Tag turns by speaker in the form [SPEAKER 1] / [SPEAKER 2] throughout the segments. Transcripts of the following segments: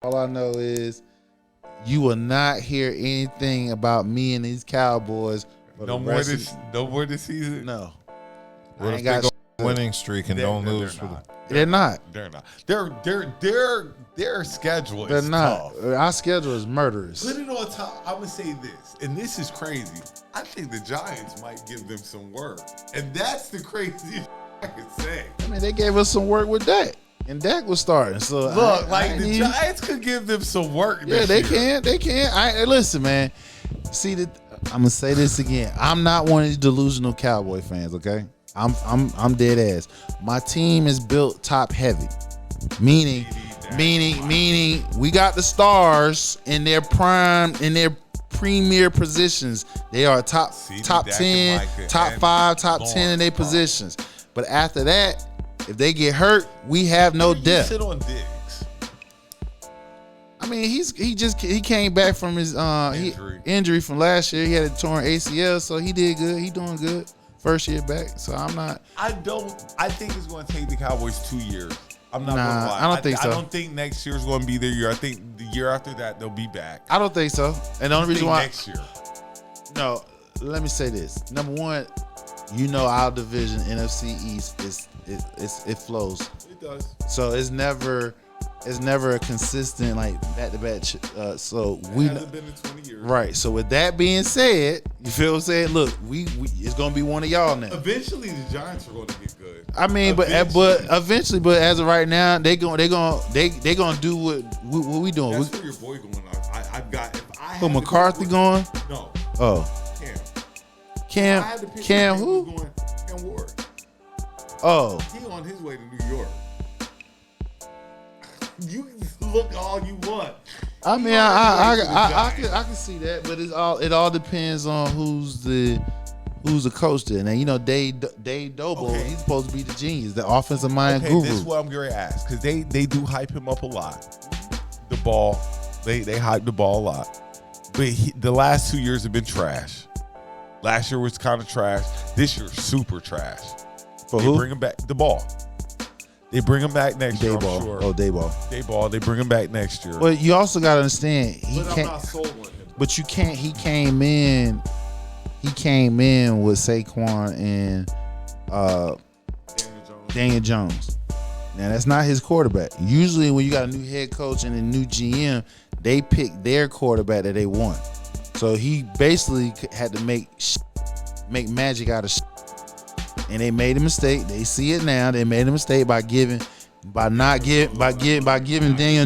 [SPEAKER 1] All I know is you will not hear anything about me and these Cowboys.
[SPEAKER 2] No more this season.
[SPEAKER 1] No.
[SPEAKER 3] What if they go winning streak and don't lose for the?
[SPEAKER 1] They're not.
[SPEAKER 2] They're not. Their schedule
[SPEAKER 1] They're
[SPEAKER 2] is
[SPEAKER 1] not.
[SPEAKER 2] tough.
[SPEAKER 1] Our schedule is murderous.
[SPEAKER 2] Put it on top. I'm gonna say this, and this is crazy. I think the Giants might give them some work, and that's the craziest I could say.
[SPEAKER 1] I mean, they gave us some work with Dak, and Dak was starting. So
[SPEAKER 2] look, the Giants could give them some work.
[SPEAKER 1] Yeah, they
[SPEAKER 2] year.
[SPEAKER 1] can. They can. Listen, man. See that. I'm gonna say this again. I'm not one of these delusional Cowboy fans. Okay, I'm dead ass. My team is built top heavy, meaning we got the stars in their prime, in their premier positions. They are top 10, top 5, top 10 in their positions. But after that, if they get hurt, we have no depth.
[SPEAKER 2] Sit on Diggs.
[SPEAKER 1] I mean, he came back from his injury from last year. He had a torn ACL, so he did good. He doing good first year back. So I'm not.
[SPEAKER 2] I think it's going to take the Cowboys 2 years. I'm not going to lie.
[SPEAKER 1] I don't think so.
[SPEAKER 2] I don't think next year is going to be their year. I think the year after that they'll be back.
[SPEAKER 1] I don't think so. And the only reason why
[SPEAKER 2] next year.
[SPEAKER 1] No, let me say this. Number one, our division NFC East it flows.
[SPEAKER 2] It does.
[SPEAKER 1] So it's never a consistent like back-to-back. So we
[SPEAKER 2] hasn't been in 20 years.
[SPEAKER 1] Right. So with that being said, you feel what I'm saying? Look, we it's gonna be one of y'all now.
[SPEAKER 2] Eventually, the Giants are going to get good.
[SPEAKER 1] I mean, but eventually, but as of right now, they gonna do what we doing.
[SPEAKER 2] That's where your boy going. I've got.
[SPEAKER 1] Who McCarthy going?
[SPEAKER 2] No.
[SPEAKER 1] Oh.
[SPEAKER 2] Cam.
[SPEAKER 1] Cam who?
[SPEAKER 2] Going, Cam Ward.
[SPEAKER 1] Oh.
[SPEAKER 2] He on his way to New York. You can look all you want.
[SPEAKER 1] I mean, I can see that, but it all depends on who's the coach there. Now Dave Doble, he's supposed to be the genius, the offensive mind guru.
[SPEAKER 2] This is what I'm going to ask because they do hype him up a lot. The ball, they hype the ball a lot, but the last 2 years have been trash. Last year was kind of trash. This year super trash.
[SPEAKER 1] For who?
[SPEAKER 2] Bring him back the ball. They bring him back next year.
[SPEAKER 1] Dayball.
[SPEAKER 2] Sure.
[SPEAKER 1] Oh, Dayball.
[SPEAKER 2] They bring him back next year.
[SPEAKER 1] Well, you also got to understand
[SPEAKER 2] I'm not sold on him.
[SPEAKER 1] But you can't. He came in with Saquon and Daniel Jones. Now that's not his quarterback. Usually, when you got a new head coach and a new GM, they pick their quarterback that they want. So he basically had to make magic out of. And they made a mistake. They see it now. They made a mistake by giving Daniel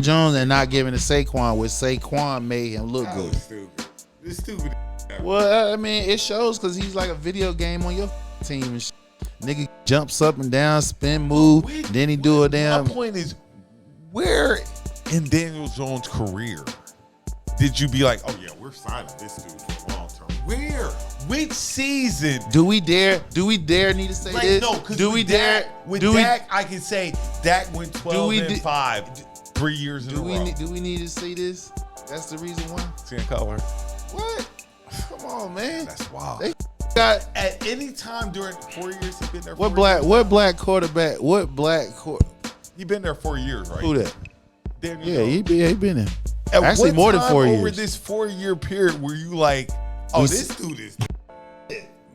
[SPEAKER 1] Jones and not giving to Saquon, which Saquon made him look good.
[SPEAKER 2] It's stupid.
[SPEAKER 1] Well, I mean, it shows because he's like a video game on your team and shit. Nigga jumps up and down, spin move, then he do a damn.
[SPEAKER 2] My point is, where in Daniel Jones' career did you be like, oh yeah, we're signing this dude for long term? Where? Which season?
[SPEAKER 1] Do we dare need to say this?
[SPEAKER 2] No, because
[SPEAKER 1] do we dare?
[SPEAKER 2] With Dak, I can say Dak went 12-5 3 years in a row.
[SPEAKER 1] Do we need to say this? That's the reason why.
[SPEAKER 2] Skin color.
[SPEAKER 1] What? Come on, man.
[SPEAKER 2] That's wild.
[SPEAKER 1] They got
[SPEAKER 2] at any time during 4 years he's been there.
[SPEAKER 1] What black quarterback?
[SPEAKER 2] He been there 4 years, right?
[SPEAKER 1] Who that?
[SPEAKER 2] Daniel
[SPEAKER 1] yeah,
[SPEAKER 2] Jones.
[SPEAKER 1] he been there. Actually, more than 4 years.
[SPEAKER 2] Over this 4 year period, were you like, oh, this dude is?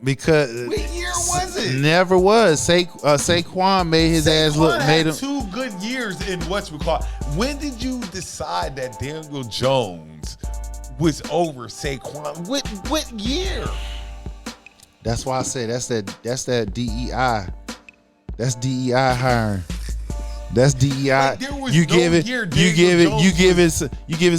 [SPEAKER 1] Because
[SPEAKER 2] what year was it?
[SPEAKER 1] Never was. Saquon made his ass look. Made him
[SPEAKER 2] 2 good years in what's we call. When did you decide that Daniel Jones was over Saquon? What year?
[SPEAKER 1] That's why I say that's that DEI. That's DEI hiring. That's DEI.
[SPEAKER 2] Like you give
[SPEAKER 1] it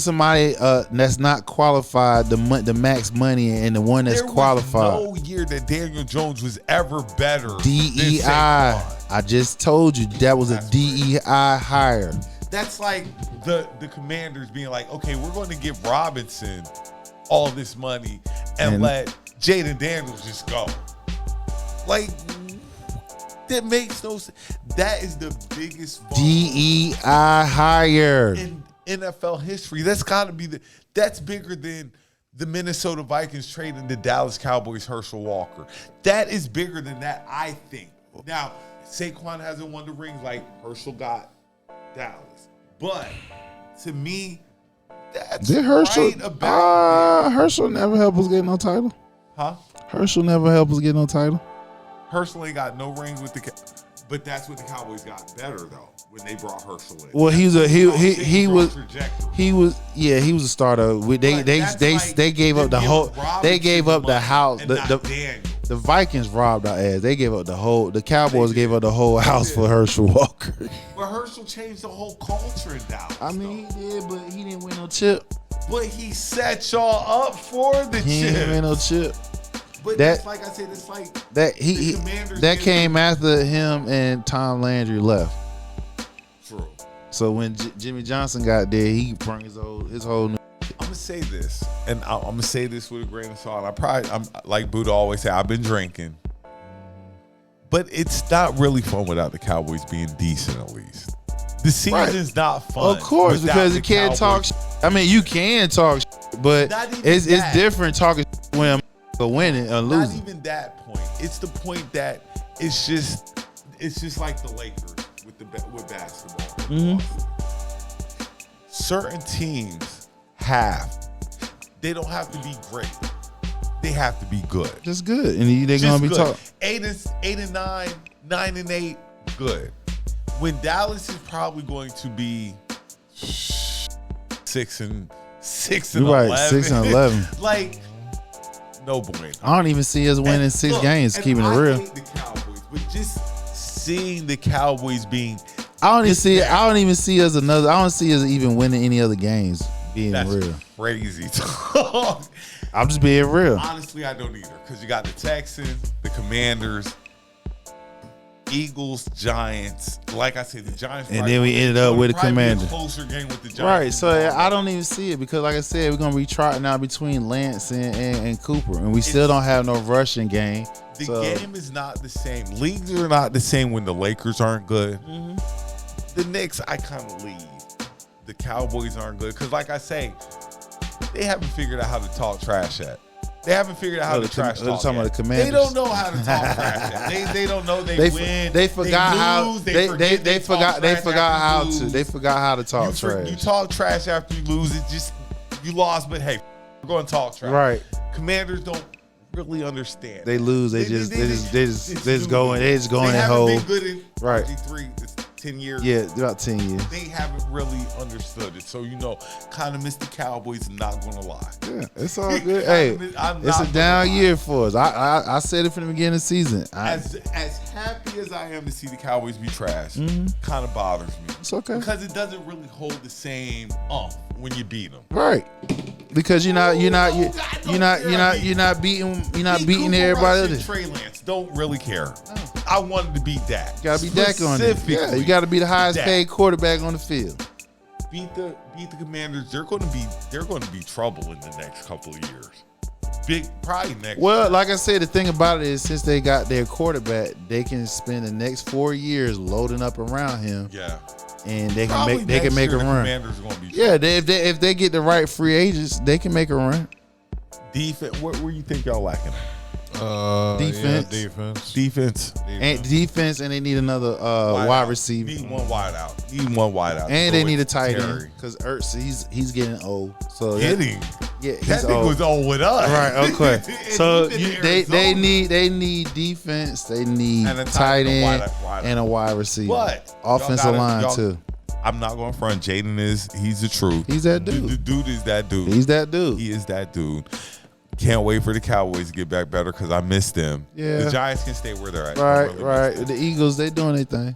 [SPEAKER 1] somebody that's not qualified the max money and the one that's qualified.
[SPEAKER 2] No year that Daniel Jones was ever better.
[SPEAKER 1] DEI. I just told you that was a DEI hire.
[SPEAKER 2] That's like the Commanders being like, okay, we're going to give Robinson all this money and let Jaden Daniels just go. Like. That makes no sense. That is the biggest
[SPEAKER 1] DEI hire
[SPEAKER 2] in NFL history. That's got to be that's bigger than the Minnesota Vikings trading the Dallas Cowboys Herschel Walker. That is bigger than that, I think. Now, Saquon hasn't won the rings like Herschel got Dallas, but to me, that's
[SPEAKER 1] Did Herschel?
[SPEAKER 2] right about
[SPEAKER 1] Herschel never helped us get no title.
[SPEAKER 2] huh?
[SPEAKER 1] Herschel never helped us get no title.
[SPEAKER 2] Herschel ain't got no rings with but that's what the Cowboys got better though when they brought Herschel in.
[SPEAKER 1] Well, he was a starter. They gave up the whole. They gave up the house. The Vikings robbed our ass. They gave up the whole. The Cowboys gave up the whole house for Herschel Walker.
[SPEAKER 2] But Herschel changed the whole culture in Dallas.
[SPEAKER 1] I mean, he did, but he didn't win no chip.
[SPEAKER 2] But he set y'all up for the chip.
[SPEAKER 1] He didn't win no chip.
[SPEAKER 2] But that's like I said, it's like
[SPEAKER 1] that came after him and Tom Landry left.
[SPEAKER 2] True.
[SPEAKER 1] So when Jimmy Johnson got there, he brought his whole new.
[SPEAKER 2] I'm gonna say this, and I'm gonna say this with a grain of salt. I'm like Buddha always say, I've been drinking, but it's not really fun without the Cowboys being decent. At least the season's not fun.
[SPEAKER 1] Of course, because you can't talk. I mean, you can talk, but it's different talking when I'm winning or losing.
[SPEAKER 2] Not even that point. It's the point that it's just like the Lakers with basketball.
[SPEAKER 1] Mm-hmm.
[SPEAKER 2] Certain teams they don't have to be great. They have to be good.
[SPEAKER 1] Just good, and they're gonna be talking
[SPEAKER 2] 8-9, 9-8, good. When Dallas is probably going to be 6 and 11.
[SPEAKER 1] Right, 6 and 11.
[SPEAKER 2] Like, no point.
[SPEAKER 1] I don't even see us winning 6 games. Keeping it real.
[SPEAKER 2] I hate the Cowboys, but just seeing the Cowboys being,
[SPEAKER 1] I don't even see us even winning any other games. Being
[SPEAKER 2] that's
[SPEAKER 1] real,
[SPEAKER 2] crazy.
[SPEAKER 1] I'm just being real.
[SPEAKER 2] Honestly, I don't either, because you got the Texans, the Commanders, Eagles, Giants. Like I said, the Giants.
[SPEAKER 1] And then we ended up with the Commanders.
[SPEAKER 2] Closer game with the Giants.
[SPEAKER 1] Right. So I don't even see it because, like I said, we're gonna be trotting out between Lance and Cooper, and we still don't have no rushing game.
[SPEAKER 2] The game is not the same. Leagues are not the same when the Lakers aren't good.
[SPEAKER 1] Mm-hmm.
[SPEAKER 2] The Knicks, I kind of leave. The Cowboys aren't good because, like I say, they haven't figured out how to talk trash yet. They haven't figured out how to trash talk.
[SPEAKER 1] Talking about the Commanders.
[SPEAKER 2] They don't know how to talk trash yet. They don't know they win.
[SPEAKER 1] They forgot how.
[SPEAKER 2] They
[SPEAKER 1] forgot how to. They forgot how to talk trash.
[SPEAKER 2] You talk trash after you lose. It just you lost, but hey, we're going to talk trash.
[SPEAKER 1] Right.
[SPEAKER 2] Commanders don't really understand.
[SPEAKER 1] They lose. They just go in and hold.
[SPEAKER 2] They haven't been good in
[SPEAKER 1] right.
[SPEAKER 2] 10 years.
[SPEAKER 1] Yeah, about 10 years.
[SPEAKER 2] They haven't really understood it. So, kind of miss the Cowboys, not going to lie.
[SPEAKER 1] Yeah, it's all good. Hey, it's a down year for us. I said it from the beginning of the season.
[SPEAKER 2] As happy as I am to see the Cowboys be trash, kind of bothers me. It's okay. Because it doesn't really hold the same when you beat them.
[SPEAKER 1] Right. Because you're not beating everybody else.
[SPEAKER 2] Trey Lance don't really care. I wanted to beat Dak.
[SPEAKER 1] You gotta be Dak on it. Yeah, you gotta be the highest paid quarterback on the field.
[SPEAKER 2] Beat the Commanders. They're going to be trouble in the next couple of years. Probably next.
[SPEAKER 1] Well, like I said, the thing about it is since they got their quarterback, they can spend the next 4 years loading up around him.
[SPEAKER 2] Yeah.
[SPEAKER 1] And they can make a run.
[SPEAKER 2] Gonna be
[SPEAKER 1] if they get the right free agents, they can make a run.
[SPEAKER 2] Defense. Where you think y'all lacking?
[SPEAKER 1] Defense.
[SPEAKER 3] Yeah,
[SPEAKER 2] defense.
[SPEAKER 1] And they need another wide receiver.
[SPEAKER 2] Need one wide out.
[SPEAKER 1] And they need a tight end because Ertz he's getting old. So
[SPEAKER 2] getting.
[SPEAKER 1] Yeah,
[SPEAKER 2] that nigga was old with us.
[SPEAKER 1] Right. Okay. So they need defense. They need a tight end and a wide receiver.
[SPEAKER 2] But
[SPEAKER 1] offensive line too.
[SPEAKER 2] I'm not going to front. Jaden he's the truth.
[SPEAKER 1] He's that dude.
[SPEAKER 2] The dude is that dude.
[SPEAKER 1] He's that dude.
[SPEAKER 2] He is that dude. Can't wait for the Cowboys to get back better because I miss them.
[SPEAKER 1] Yeah.
[SPEAKER 2] The Giants can stay where they're at.
[SPEAKER 1] Right. The Eagles, they doing their thing.